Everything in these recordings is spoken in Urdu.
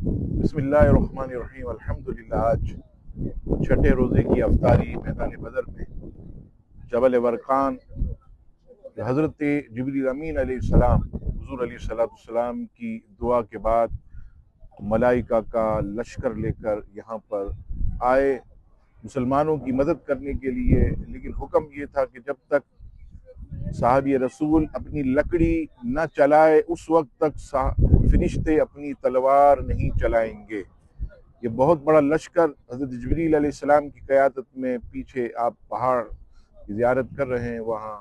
بسم اللہ الرحمن الرحیم۔ الحمدللہ آج چھٹے روزے کی افطاری میدان بدر میں جبل ورقان حضرت جبریل امین علیہ السلام حضور علیہ السلام کی دعا کے بعد ملائکہ کا لشکر لے کر یہاں پر آئے مسلمانوں کی مدد کرنے کے لیے، لیکن حکم یہ تھا کہ جب تک صحابی رسول اپنی لکڑی نہ چلائے اس وقت تک فرشتے اپنی تلوار نہیں چلائیں گے۔ یہ بہت بڑا لشکر حضرت جبریل علیہ السلام کی قیادت میں پیچھے آپ پہاڑ کی زیارت کر رہے ہیں، وہاں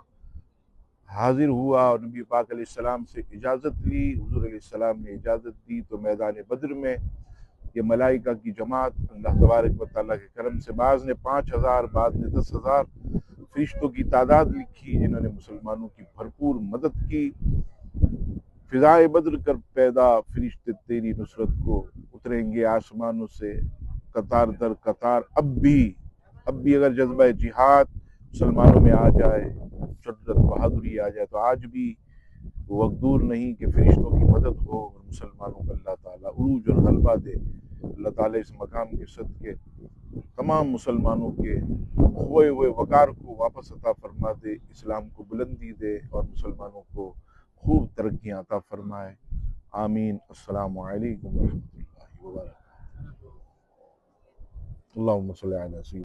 حاضر ہوا اور نبی پاک علیہ السلام سے اجازت لی۔ حضور علیہ السلام نے اجازت دی تو میدان بدر میں یہ ملائکہ کی جماعت اللہ تبارک و تعالیٰ کے کرم سے بعض نے 5000 بعض نے 10,000 فرشتوں کی تعداد لکھی، جنہوں نے مسلمانوں کی بھرپور مدد کی۔ فضائے بدر کر پیدا فرشتے تیری نصرت کو اتریں گے آسمانوں سے قطار در قطار۔ اب بھی اگر جذبہ جہاد مسلمانوں میں آ جائے، شدت بہادری آ جائے، تو آج بھی وقت دور نہیں کہ فرشتوں کی مدد ہو اور مسلمانوں کو اللہ تعالیٰ عروج اور غلبہ دے۔ اللہ تعالیٰ اس مقام کے صدقے تمام مسلمانوں کے کھوئے ہوئے وقار کو واپس عطا فرما دے، اسلام کو بلندی دے اور مسلمانوں کو خوب ترقیاں عطا فرمائے، آمین۔ السلام علیکم ورحمۃ اللہ وبرکاتہ۔ اللہم صلی علی سیدنا